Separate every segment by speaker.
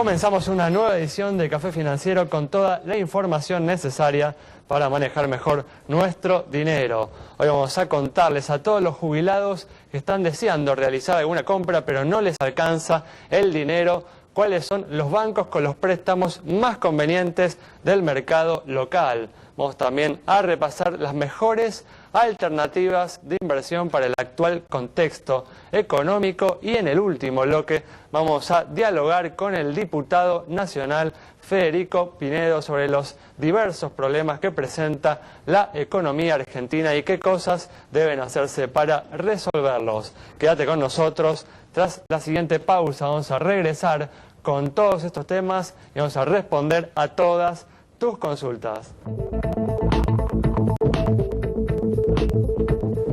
Speaker 1: Comenzamos una nueva edición de Café Financiero con toda la información necesaria para manejar mejor nuestro dinero. Hoy vamos a contarles a todos los jubilados que están deseando realizar alguna compra pero no les alcanza el dinero, cuáles son los bancos con los préstamos más convenientes del mercado local. Vamos también a repasar las mejores alternativas de inversión para el actual contexto económico y en el último bloque vamos a dialogar con el diputado nacional Federico Pinedo sobre los diversos problemas que presenta la economía argentina y qué cosas deben hacerse para resolverlos. Quédate con nosotros, tras la siguiente pausa vamos a regresar con todos estos temas y vamos a responder a todas tus consultas.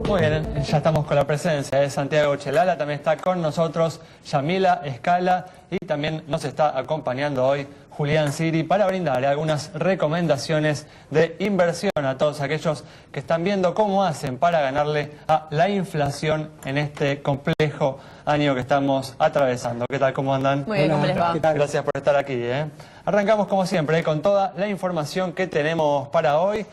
Speaker 1: Muy bien, ya estamos con la presencia de Santiago Chelala, también está con nosotros Yamila Escala y también nos está acompañando hoy Julián Siri para brindarle algunas recomendaciones de inversión a todos aquellos que están viendo cómo hacen para ganarle a la inflación en este complejo año que estamos atravesando. ¿Qué tal? ¿Cómo andan?
Speaker 2: Muy bien, ¿cómo les va?
Speaker 1: Gracias por estar aquí. Arrancamos como siempre con toda la información que tenemos para hoy.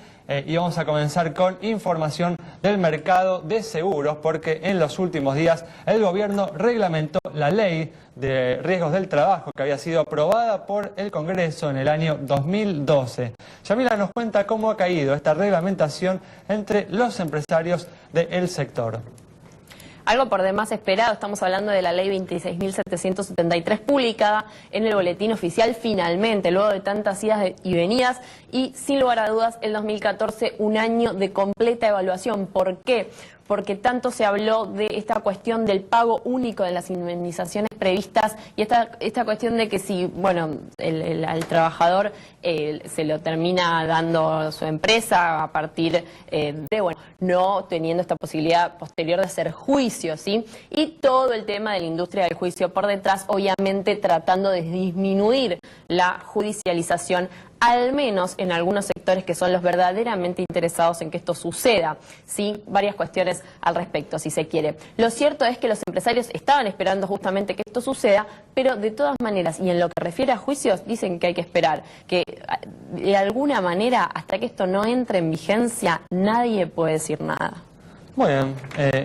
Speaker 1: Y vamos a comenzar con información del mercado de seguros, porque en los últimos días el gobierno reglamentó la ley de riesgos del trabajo que había sido aprobada por el Congreso en el año 2012. Yamila nos cuenta cómo ha caído esta reglamentación entre los empresarios del sector.
Speaker 2: Algo por demás esperado, estamos hablando de la ley 26.773 publicada en el boletín oficial finalmente, luego de tantas idas y venidas y sin lugar a dudas el 2014 un año de completa evaluación. ¿Por qué? Porque tanto se habló de esta cuestión del pago único de las indemnizaciones previstas y esta cuestión de que si, bueno, al trabajador se lo termina dando su empresa a partir de, bueno, no teniendo esta posibilidad posterior de hacer juicio, ¿sí? Y todo el tema de la industria del juicio por detrás, obviamente tratando de disminuir la judicialización, al menos en algunos sectores que son los verdaderamente interesados en que esto suceda, ¿sí? Varias cuestiones al respecto, si se quiere. Lo cierto es que los empresarios estaban esperando justamente que esto suceda, pero de todas maneras, y en lo que refiere a juicios, dicen que hay que esperar, que de alguna manera, hasta que esto no entre en vigencia, nadie puede decir nada.
Speaker 1: Muy bien,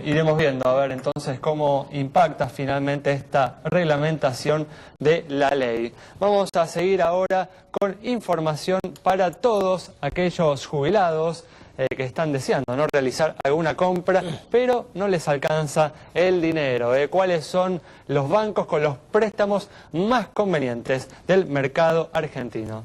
Speaker 1: iremos viendo a ver entonces cómo impacta finalmente esta reglamentación de la ley. Vamos a seguir ahora con información para todos aquellos jubilados que están deseando no realizar alguna compra, pero no les alcanza el dinero. ¿Cuáles son los bancos con los préstamos más convenientes del mercado argentino?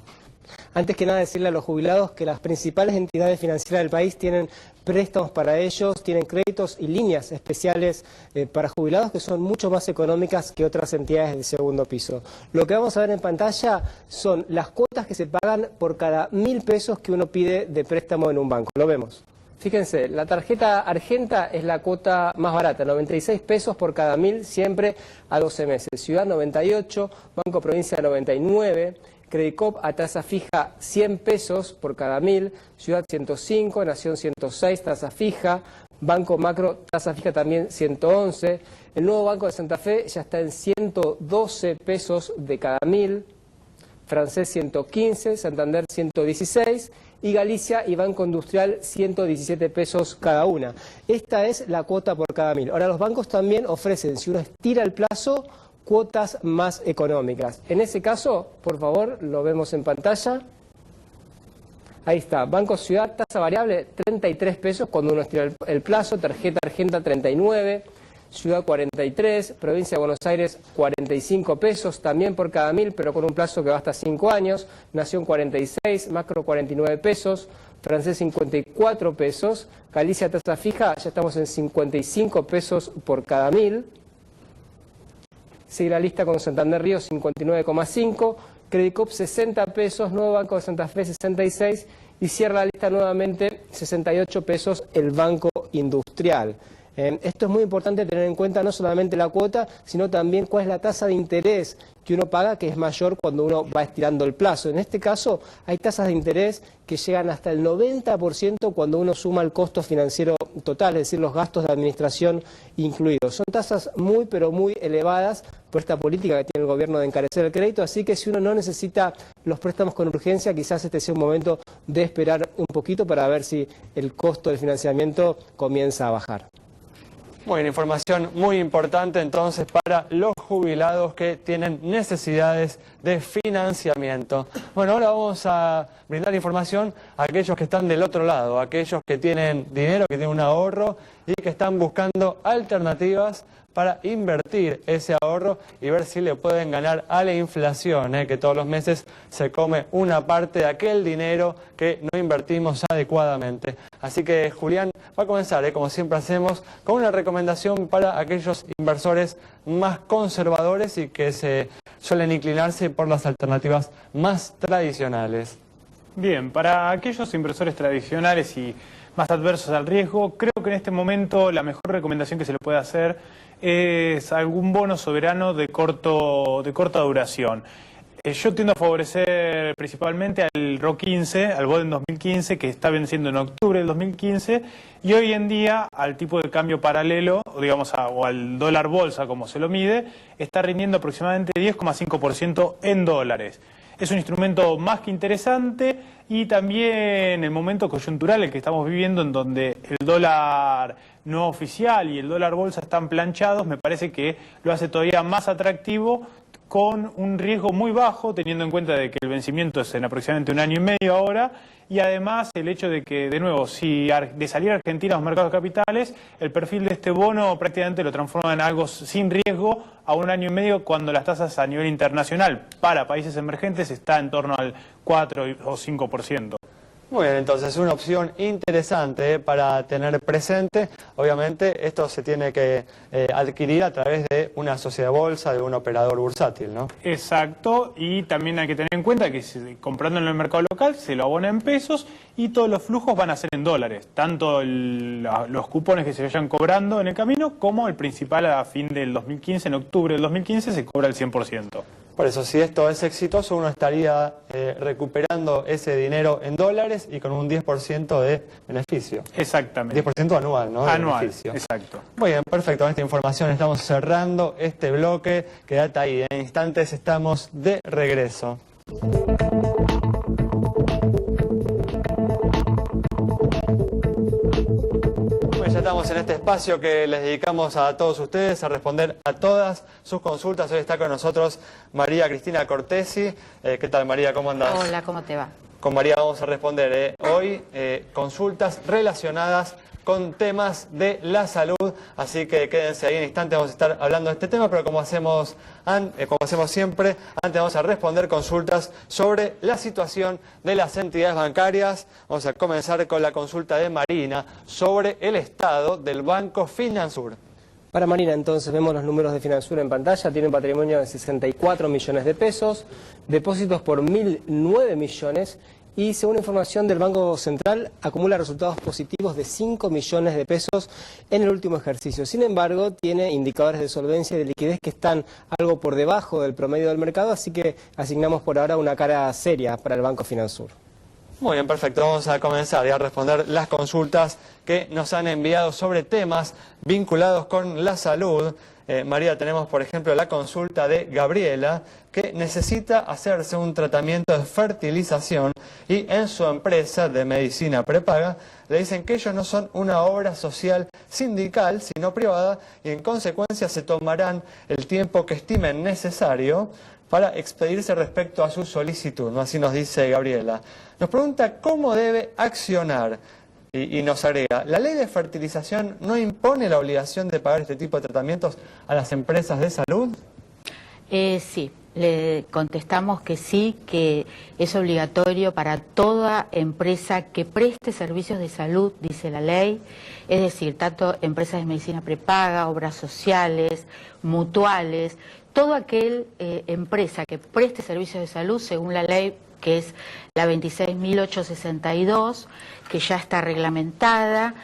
Speaker 3: Antes que nada decirle a los jubilados que las principales entidades financieras del país tienen préstamos para ellos, tienen créditos y líneas especiales para jubilados que son mucho más económicas que otras entidades del segundo piso. Lo que vamos a ver en pantalla son las cuotas que se pagan por cada 1.000 pesos que uno pide de préstamo en un banco. Lo vemos. Fíjense, la tarjeta Argenta es la cuota más barata, 96 pesos por cada 1.000, siempre a 12 meses. Ciudad 98, Banco Provincia 99, Credicop a tasa fija 100 pesos por cada 1.000, Ciudad 105, Nación 106, tasa fija, Banco Macro, tasa fija también 111, el nuevo Banco de Santa Fe ya está en 112 pesos de cada 1.000, Francés 115, Santander 116 y Galicia y Banco Industrial 117 pesos cada una. Esta es la cuota por cada 1.000. Ahora los bancos también ofrecen, si uno estira el plazo, cuotas más económicas. En ese caso, por favor, lo vemos en pantalla. Ahí está, Banco Ciudad, tasa variable 33 pesos cuando uno estira el plazo, tarjeta Argenta 39, Ciudad 43, Provincia de Buenos Aires 45 pesos, también por cada 1.000, pero con un plazo que va hasta 5 años, Nación 46, Macro 49 pesos, Francés 54 pesos, Galicia tasa fija, ya estamos en 55 pesos por cada 1.000. Sigue la lista con Santander Río 59,5, Credicop 60 pesos, Nuevo Banco de Santa Fe 66 y cierra la lista nuevamente 68 pesos el Banco Industrial. Esto es muy importante tener en cuenta no solamente la cuota, sino también cuál es la tasa de interés que uno paga, que es mayor cuando uno va estirando el plazo. En este caso hay tasas de interés que llegan hasta el 90% cuando uno suma el costo financiero total, es decir, los gastos de administración incluidos. Son tasas muy, pero muy elevadas por esta política que tiene el gobierno de encarecer el crédito, así que si uno no necesita los préstamos con urgencia, quizás este sea un momento de esperar un poquito para ver si el costo del financiamiento comienza a bajar.
Speaker 1: Bueno, información muy importante entonces para los jubilados que tienen necesidades de financiamiento. Bueno, ahora vamos a brindar información a aquellos que están del otro lado, a aquellos que tienen dinero, que tienen un ahorro y que están buscando alternativas para invertir ese ahorro y ver si le pueden ganar a la inflación, que todos los meses se come una parte de aquel dinero que no invertimos adecuadamente. Así que Julián va a comenzar, como siempre hacemos, con una recomendación para aquellos inversores más conservadores y que se suelen inclinarse por las alternativas más tradicionales.
Speaker 4: Bien, para aquellos inversores tradicionales y más adversos al riesgo, creo que en este momento la mejor recomendación que se le puede hacer es algún bono soberano de corta duración. Yo tiendo a favorecer principalmente al RO15, al Boden 2015, que está venciendo en octubre del 2015, y hoy en día al tipo de cambio paralelo, digamos, o al dólar bolsa, como se lo mide, está rindiendo aproximadamente 10,5% en dólares. Es un instrumento más que interesante y también el momento coyuntural el que estamos viviendo, en donde el dólar no oficial y el dólar bolsa están planchados, me parece que lo hace todavía más atractivo, con un riesgo muy bajo, teniendo en cuenta de que el vencimiento es en aproximadamente 1 año y medio ahora, y además el hecho de que, de nuevo, si de salir a Argentina a los mercados de capitales, el perfil de este bono prácticamente lo transforma en algo sin riesgo a 1 año y medio, cuando las tasas a nivel internacional para países emergentes está en torno al 4 o 5%.
Speaker 1: Muy bien, entonces una opción interesante para tener presente. Obviamente esto se tiene que adquirir a través de una sociedad de bolsa, de un operador bursátil, ¿no?
Speaker 4: Exacto, y también hay que tener en cuenta que comprando en el mercado local se lo abona en pesos y todos los flujos van a ser en dólares, tanto los cupones que se vayan cobrando en el camino como el principal a fin del 2015, en octubre del 2015 se cobra el 100%.
Speaker 1: Por eso, si esto es exitoso, uno estaría recuperando ese dinero en dólares y con un 10% de beneficio.
Speaker 4: Exactamente.
Speaker 1: 10% anual, ¿no?
Speaker 4: Anual,
Speaker 1: beneficio.
Speaker 4: exacto.
Speaker 1: Muy bien, perfecto. Con esta información estamos cerrando este bloque. Quédate ahí. En instantes estamos de regreso. Ya estamos en este espacio que les dedicamos a todos ustedes a responder a todas sus consultas. Hoy está con nosotros María Cristina Cortesi. ¿Qué tal, María? ¿Cómo andás?
Speaker 5: Hola, ¿cómo te va?
Speaker 1: Con María vamos a responder hoy consultas relacionadas con temas de la salud, así que quédense ahí en instantes, vamos a estar hablando de este tema, pero como hacemos siempre, antes vamos a responder consultas sobre la situación de las entidades bancarias. Vamos a comenzar con la consulta de Marina sobre el estado del Banco Finansur.
Speaker 3: Para Marina, entonces, vemos los números de Finansur en pantalla. Tiene un patrimonio de 64 millones de pesos, depósitos por 1.009 millones y, según información del Banco Central, acumula resultados positivos de 5 millones de pesos en el último ejercicio. Sin embargo, tiene indicadores de solvencia y de liquidez que están algo por debajo del promedio del mercado, así que asignamos por ahora una cara seria para el Banco Finansur.
Speaker 1: Muy bien, perfecto. Vamos a comenzar y a responder las consultas que nos han enviado sobre temas vinculados con la salud. María, tenemos por ejemplo la consulta de Gabriela, que necesita hacerse un tratamiento de fertilización y en su empresa de medicina prepaga le dicen que ellos no son una obra social sindical, sino privada, y en consecuencia se tomarán el tiempo que estimen necesario para expedirse respecto a su solicitud, ¿no? Así nos dice Gabriela. Nos pregunta cómo debe accionar y nos agrega, ¿la ley de fertilización no impone la obligación de pagar este tipo de tratamientos a las empresas de salud?
Speaker 5: Sí, le contestamos que sí, que es obligatorio para toda empresa que preste servicios de salud, dice la ley, es decir, tanto empresas de medicina prepaga, obras sociales, mutuales, todo aquel empresa que preste servicios de salud según la ley que es la 26.862, que ya está reglamentada,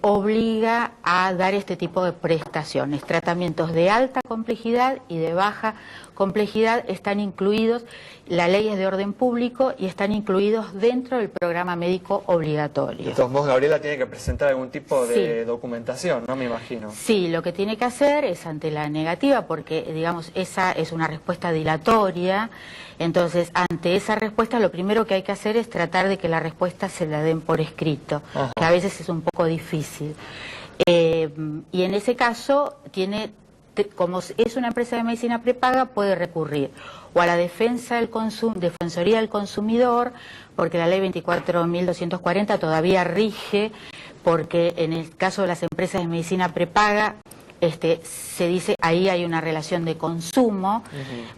Speaker 5: obliga a dar este tipo de prestaciones. Tratamientos de alta complejidad y de baja complejidad están incluidos, la ley es de orden público y están incluidos dentro del programa médico obligatorio.
Speaker 1: De todos modos, Gabriela tiene que presentar algún tipo de documentación, ¿no? Me imagino.
Speaker 5: Sí, lo que tiene que hacer es ante la negativa, porque digamos esa es una respuesta dilatoria, entonces ante esa respuesta lo primero que hay que hacer es tratar de que la respuesta se la den por escrito, que a veces es un poco difícil. Y en ese caso como es una empresa de medicina prepaga, puede recurrir o a la Defensoría del Consumidor, porque la ley 24.240 todavía rige, porque en el caso de las empresas de medicina prepaga, se dice ahí hay una relación de consumo,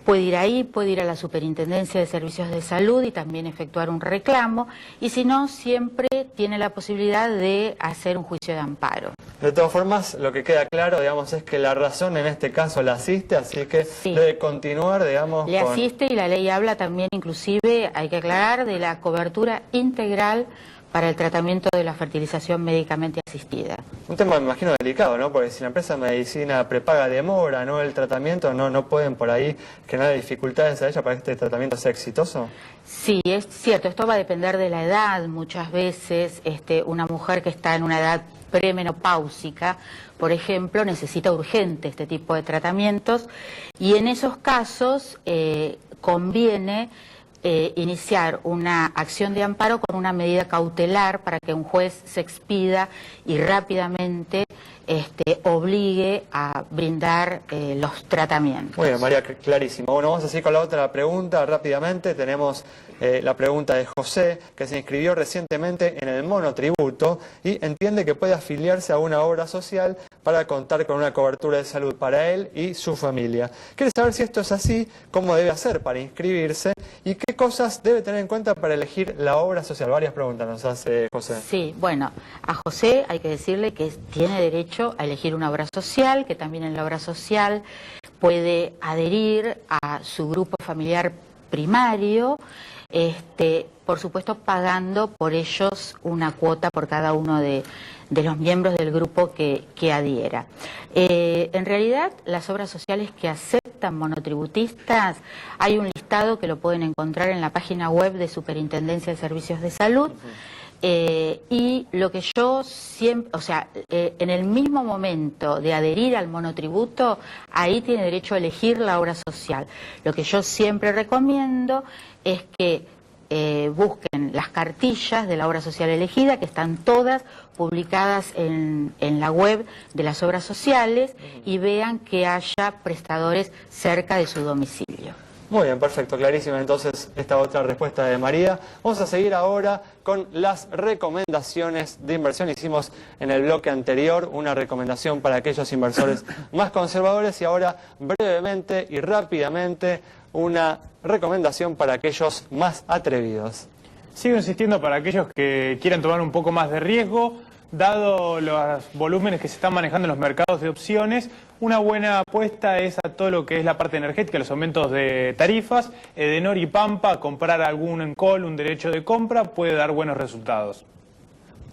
Speaker 5: puede ir ahí, puede ir a la Superintendencia de Servicios de Salud y también efectuar un reclamo, y si no, siempre tiene la posibilidad de hacer un juicio de amparo.
Speaker 1: De todas formas, lo que queda claro, digamos, es que la razón en este caso la asiste, así que debe continuar, digamos,
Speaker 5: le asiste, y la ley habla también, inclusive, hay que aclarar, de la cobertura integral para el tratamiento de la fertilización médicamente asistida.
Speaker 1: Un tema, me imagino, delicado, ¿no? Porque si la empresa de medicina prepaga demora, ¿no?, el tratamiento, no pueden por ahí generar dificultades a ella para que este tratamiento sea exitoso.
Speaker 5: Sí, es cierto, esto va a depender de la edad. Muchas veces una mujer que está en una edad premenopáusica, por ejemplo, necesita urgente este tipo de tratamientos, y en esos casos conviene iniciar una acción de amparo con una medida cautelar para que un juez se expida y rápidamente obligue a brindar los tratamientos.
Speaker 1: Muy bien, María, clarísimo. Bueno, vamos a seguir con la otra pregunta rápidamente. Tenemos la pregunta de José, que se inscribió recientemente en el monotributo y entiende que puede afiliarse a una obra social para contar con una cobertura de salud para él y su familia. Quiere saber si esto es así, cómo debe hacer para inscribirse y qué cosas debe tener en cuenta para elegir la obra social. Varias preguntas nos hace José.
Speaker 5: Sí, bueno, a José hay que decirle que tiene derecho a elegir una obra social, que también en la obra social puede adherir a su grupo familiar primario, por supuesto pagando por ellos una cuota por cada uno de los miembros del grupo que adhiera. En realidad, las obras sociales que aceptan monotributistas, hay un listado que lo pueden encontrar en la página web de Superintendencia de Servicios de Salud, y lo que yo siempre, en el mismo momento de adherir al monotributo, ahí tiene derecho a elegir la obra social. Lo que yo siempre recomiendo es que busquen las cartillas de la obra social elegida, que están todas publicadas en la web de las obras sociales, y vean que haya prestadores cerca de su domicilio.
Speaker 1: Muy bien, perfecto, clarísima entonces esta otra respuesta de María. Vamos a seguir ahora con las recomendaciones de inversión. Hicimos en el bloque anterior una recomendación para aquellos inversores más conservadores y ahora brevemente y rápidamente una recomendación para aquellos más atrevidos.
Speaker 4: Sigo insistiendo para aquellos que quieran tomar un poco más de riesgo, dado los volúmenes que se están manejando en los mercados de opciones. Una buena apuesta es a todo lo que es la parte energética, los aumentos de tarifas. Edenor y Pampa, comprar algún call, un derecho de compra, puede dar buenos resultados.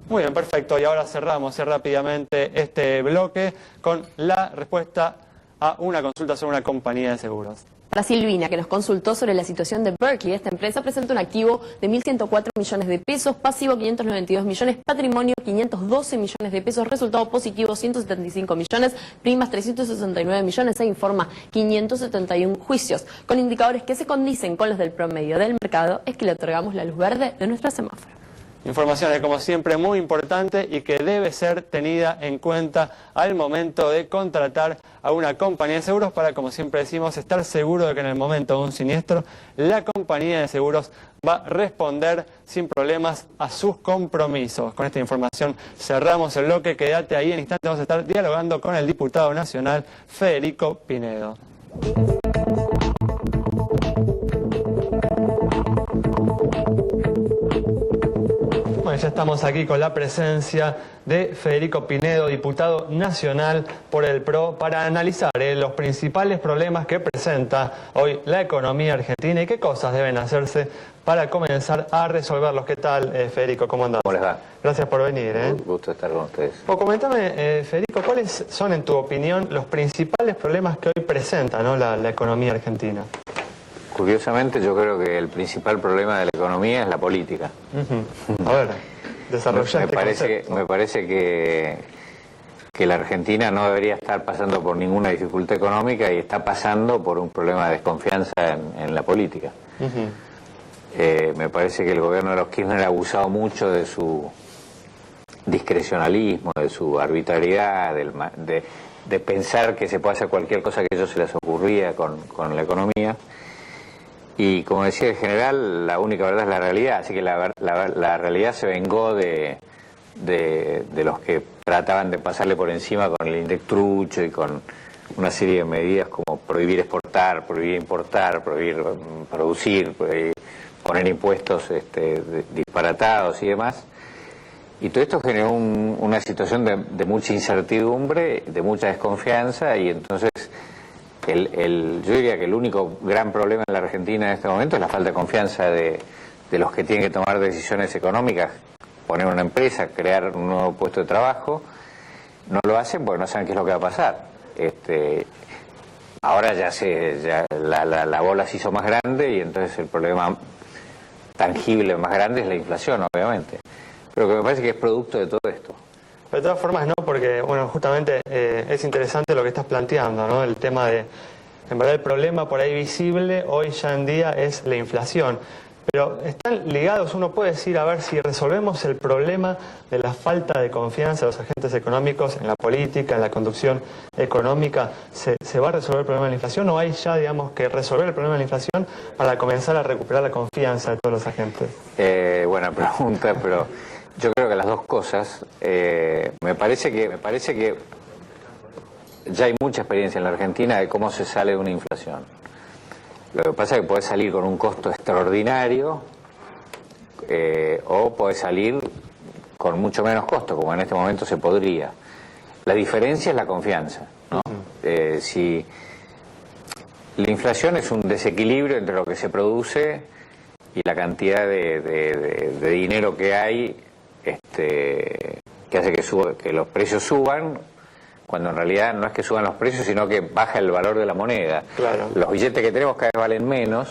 Speaker 1: Muy bien, perfecto. Y ahora cerramos rápidamente este bloque con la respuesta a una consulta sobre una compañía de seguros.
Speaker 2: Para Silvina, que nos consultó sobre la situación de Berkeley, esta empresa presenta un activo de 1.104 millones de pesos, pasivo 592 millones, patrimonio 512 millones de pesos, resultado positivo 175 millones, primas 369 millones, e informa 571 juicios. Con indicadores que se condicen con los del promedio del mercado, es que le otorgamos la luz verde de nuestro semáforo.
Speaker 1: Información como siempre muy importante y que debe ser tenida en cuenta al momento de contratar a una compañía de seguros para, como siempre decimos, estar seguro de que en el momento de un siniestro la compañía de seguros va a responder sin problemas a sus compromisos. Con esta información cerramos el bloque. Quédate ahí, en instantes vamos a estar dialogando con el diputado nacional Federico Pinedo. ya estamos aquí con la presencia de Federico Pinedo, diputado nacional por el PRO, para analizar los principales problemas que presenta hoy la economía argentina y qué cosas deben hacerse para comenzar a resolverlos. ¿Qué tal, Federico? ¿Cómo andás?
Speaker 6: ¿Cómo les va?
Speaker 1: Gracias por venir.
Speaker 6: Un gusto estar con ustedes.
Speaker 1: Coméntame, Federico, ¿cuáles son, en tu opinión, los principales problemas que hoy presenta, ¿no, la economía argentina?
Speaker 6: Curiosamente, yo creo que el principal problema de la economía es la política.
Speaker 1: A ver, desarrollá
Speaker 6: me parece que la Argentina no debería estar pasando por ninguna dificultad económica y está pasando por un problema de desconfianza en la política. Me parece que el gobierno de los Kirchner ha abusado mucho de su discrecionalismo, de su arbitrariedad, de pensar que se puede hacer cualquier cosa que a ellos se les ocurría con la economía. Y como decía el general, la única verdad es la realidad, así que la realidad se vengó de los que trataban de pasarle por encima con el INDEC trucho y con una serie de medidas como prohibir exportar, prohibir importar, prohibir producir, poner impuestos disparatados y demás. Y todo esto generó una situación de mucha incertidumbre, de mucha desconfianza, y entonces yo diría que el único gran problema en la Argentina en este momento es la falta de confianza de los que tienen que tomar decisiones económicas, poner una empresa, crear un nuevo puesto de trabajo. No lo hacen porque no saben qué es lo que va a pasar. Ahora la bola se hizo más grande y entonces el problema tangible más grande es la inflación, obviamente. Pero que me parece que es producto de todo esto.
Speaker 1: De todas formas, no, porque, bueno, justamente es interesante lo que estás planteando, ¿no? El tema de, en verdad, el problema por ahí visible hoy ya en día es la inflación. Pero están ligados, uno puede decir, a ver, si resolvemos el problema de la falta de confianza de los agentes económicos en la política, en la conducción económica, ¿se va a resolver el problema de la inflación o hay ya, digamos, que resolver el problema de la inflación para comenzar a recuperar la confianza de todos los agentes?
Speaker 6: Buena pregunta, pero yo creo que las dos cosas. Me parece que ya hay mucha experiencia en la Argentina de cómo se sale de una inflación. Lo que pasa es que puede salir con un costo extraordinario o puede salir con mucho menos costo, como en este momento se podría. La diferencia es la confianza, ¿no? Si la inflación es un desequilibrio entre lo que se produce y la cantidad de dinero que hay, que hace que los precios suban, cuando en realidad no es que suban los precios, sino que baja el valor de la moneda.
Speaker 1: Claro.
Speaker 6: Los billetes que tenemos cada vez valen menos,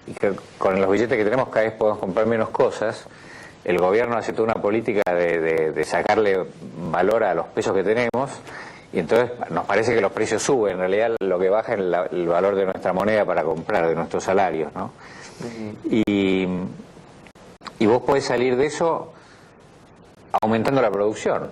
Speaker 6: y que con los billetes que tenemos cada vez podemos comprar menos cosas. El gobierno hace toda una política de sacarle valor a los pesos que tenemos, y entonces nos parece que los precios suben. En realidad lo que baja es el valor de nuestra moneda para comprar, de nuestros salarios, ¿no? Y vos podés salir de eso aumentando la producción.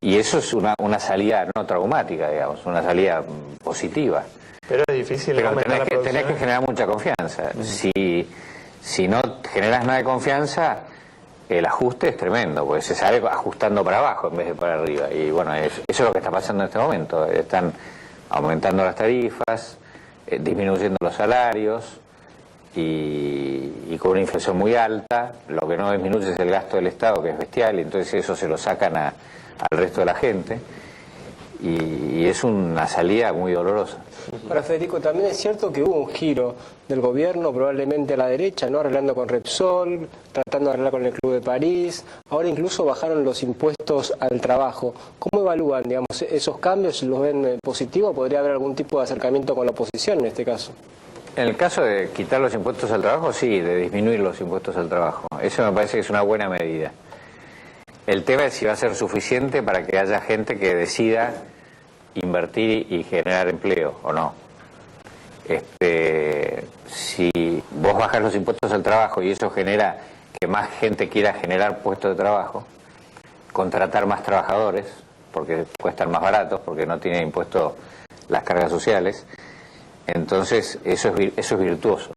Speaker 6: Y eso es una salida no traumática, digamos, una salida positiva.
Speaker 1: Pero es difícil.
Speaker 6: Pero tenés que generar mucha confianza. Si no generas nada de confianza, el ajuste es tremendo, porque se sale ajustando para abajo en vez de para arriba. Y bueno, eso es lo que está pasando en este momento. Están aumentando las tarifas, disminuyendo los salarios, y con una inflación muy alta. Lo que no disminuye es el gasto del Estado, que es bestial, y entonces eso se lo sacan al resto de la gente, y es una salida muy dolorosa.
Speaker 3: Ahora, Federico, también es cierto que hubo un giro del gobierno, probablemente a la derecha, ¿no? Arreglando con Repsol, tratando de arreglar con el Club de París, ahora incluso bajaron los impuestos al trabajo. ¿Cómo evalúan, digamos, esos cambios? ¿Los ven positivos? ¿Podría haber algún tipo de acercamiento con la oposición en este caso?
Speaker 6: En el caso de quitar los impuestos al trabajo, sí, de disminuir los impuestos al trabajo. Eso me parece que es una buena medida. El tema es si va a ser suficiente para que haya gente que decida invertir y generar empleo o no. Si vos bajás los impuestos al trabajo y eso genera que más gente quiera generar puestos de trabajo, contratar más trabajadores, porque cuestan más baratos, porque no tienen impuestos las cargas sociales, entonces eso es virtuoso.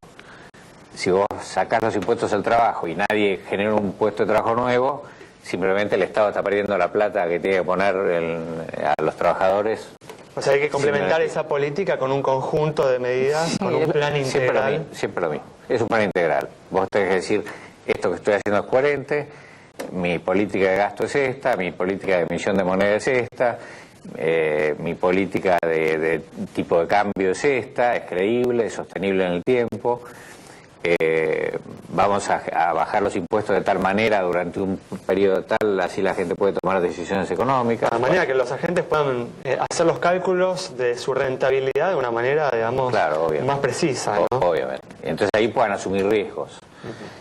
Speaker 6: Si vos sacás los impuestos al trabajo y nadie genera un puesto de trabajo nuevo, simplemente el Estado está perdiendo la plata que tiene que poner a los trabajadores.
Speaker 1: O sea, hay que complementar esa política con un conjunto de medidas, con un plan integral.
Speaker 6: Siempre lo mismo. Es un plan integral. Vos tenés que decir, esto que estoy haciendo es coherente, mi política de gasto es esta, mi política de emisión de moneda es esta, mi política de tipo de cambio es esta, es creíble, es sostenible en el tiempo. Vamos a bajar los impuestos de tal manera durante un periodo tal, así la gente puede tomar decisiones económicas.
Speaker 1: De manera que los agentes puedan hacer los cálculos de su rentabilidad de una manera, digamos,
Speaker 6: claro,
Speaker 1: más precisa, ¿no?
Speaker 6: Obviamente. Entonces ahí puedan asumir riesgos.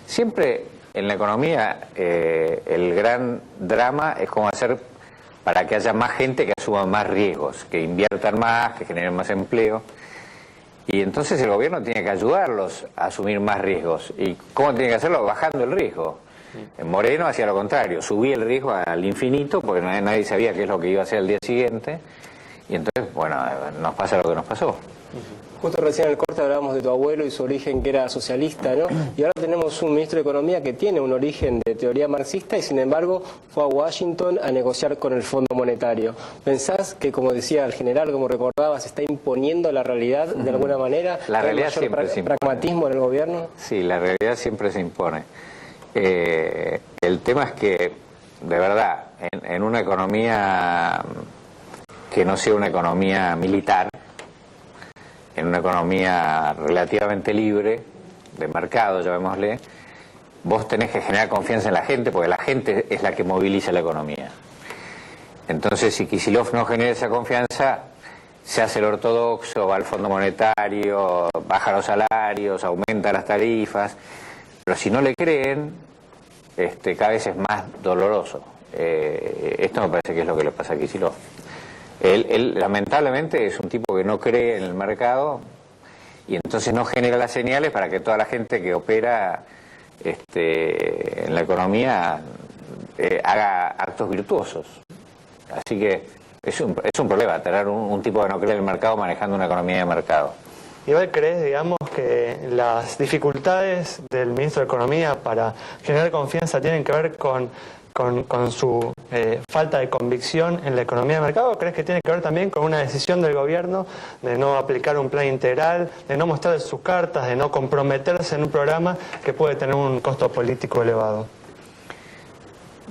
Speaker 6: Siempre en la economía el gran drama es cómo hacer para que haya más gente que asuma más riesgos, que inviertan más, que generen más empleo. Y entonces el gobierno tiene que ayudarlos a asumir más riesgos. ¿Y cómo tiene que hacerlo? Bajando el riesgo. Moreno hacía lo contrario, subía el riesgo al infinito porque nadie sabía qué es lo que iba a hacer el día siguiente. Y entonces, bueno, nos pasa lo que nos pasó.
Speaker 3: Justo recién en el corte hablábamos de tu abuelo y su origen que era socialista, ¿no? Y ahora tenemos un ministro de Economía que tiene un origen de teoría marxista y sin embargo fue a Washington a negociar con el Fondo Monetario. ¿Pensás que, como decía el general, como recordabas, se está imponiendo la realidad de alguna manera?
Speaker 6: La realidad siempre se impone.
Speaker 3: ¿Pragmatismo en el gobierno?
Speaker 6: Sí, la realidad siempre se impone. El tema es que, de verdad, en una economía que no sea una economía militar, en una economía relativamente libre, de mercado, llamémosle, vos tenés que generar confianza en la gente, porque la gente es la que moviliza la economía. Entonces, si Kicillof no genera esa confianza, se hace el ortodoxo, va al Fondo Monetario, baja los salarios, aumenta las tarifas, pero si no le creen, cada vez es más doloroso. Esto me parece que es lo que le pasa a Kicillof. Él lamentablemente es un tipo que no cree en el mercado y entonces no genera las señales para que toda la gente que opera en la economía haga actos virtuosos. Así que es un problema tener un tipo que no cree en el mercado manejando una economía de mercado.
Speaker 1: Igual crees, digamos, que las dificultades del ministro de Economía para generar confianza tienen que ver con su falta de convicción en la economía de mercado, o crees que tiene que ver también con una decisión del gobierno de no aplicar un plan integral, de no mostrar sus cartas, de no comprometerse en un programa que puede tener un costo político elevado?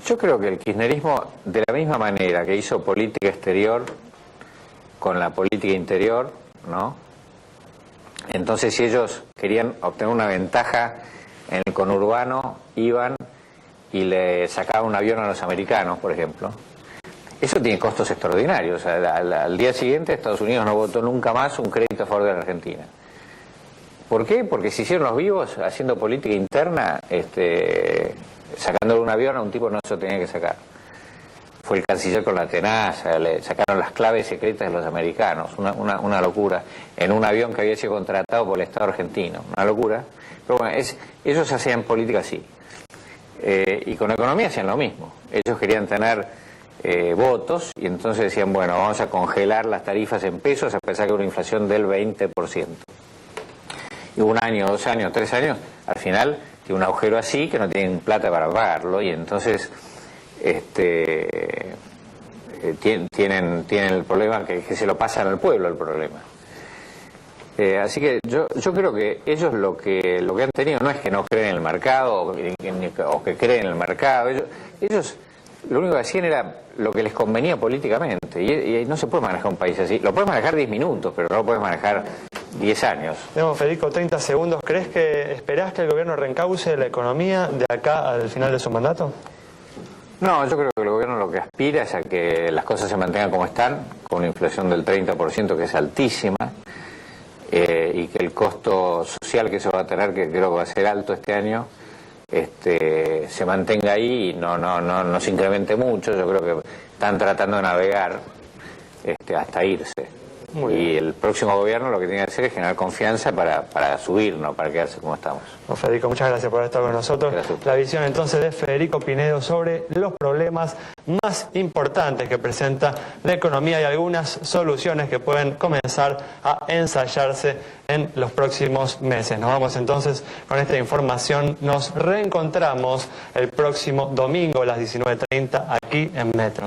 Speaker 6: Yo creo que el kirchnerismo, de la misma manera que hizo política exterior con la política interior, ¿no? Entonces, si ellos querían obtener una ventaja en el conurbano, iban y le sacaban un avión a los americanos, por ejemplo. Eso tiene costos extraordinarios. O sea, al día siguiente Estados Unidos no votó nunca más un crédito a favor de la Argentina. ¿Por qué? Porque se hicieron los vivos haciendo política interna, sacándole un avión a un tipo que no se lo tenía que sacar. Fue el canciller con la tenaza, le sacaron las claves secretas de los americanos, una locura, en un avión que había sido contratado por el Estado argentino, una locura. Pero bueno, ellos hacían política así. Y con la economía hacían lo mismo. Ellos querían tener votos y entonces decían, bueno, vamos a congelar las tarifas en pesos a pesar que una inflación del 20%. Y un año, 2 años, 3 años, al final tiene un agujero así que no tienen plata para pagarlo y entonces tienen el problema que se lo pasan al pueblo el problema. Así que yo creo que ellos lo que han tenido no es que no creen en el mercado o que creen en el mercado. Ellos lo único que hacían era lo que les convenía políticamente y no se puede manejar un país así. Lo puedes manejar 10 minutos, pero no lo puedes manejar 10 años.
Speaker 1: Digamos, Federico, 30 segundos. ¿Esperás que el gobierno reencauce la economía de acá al final de su mandato?
Speaker 6: No, yo creo que el gobierno lo que aspira es a que las cosas se mantengan como están, con una inflación del 30% que es altísima. Y que el costo social que se va a tener, que creo que va a ser alto este año, se mantenga ahí y no se incremente mucho. Yo creo que están tratando de navegar hasta irse. Y el próximo gobierno lo que tiene que hacer es generar confianza para subir, no para quedarse como estamos.
Speaker 1: Bueno, Federico, muchas gracias por estar con nosotros.
Speaker 6: Gracias.
Speaker 1: La visión entonces de Federico Pinedo sobre los problemas más importantes que presenta la economía y algunas soluciones que pueden comenzar a ensayarse en los próximos meses. Nos vamos entonces con esta información. Nos reencontramos el próximo domingo a las 19:30 aquí en Metro.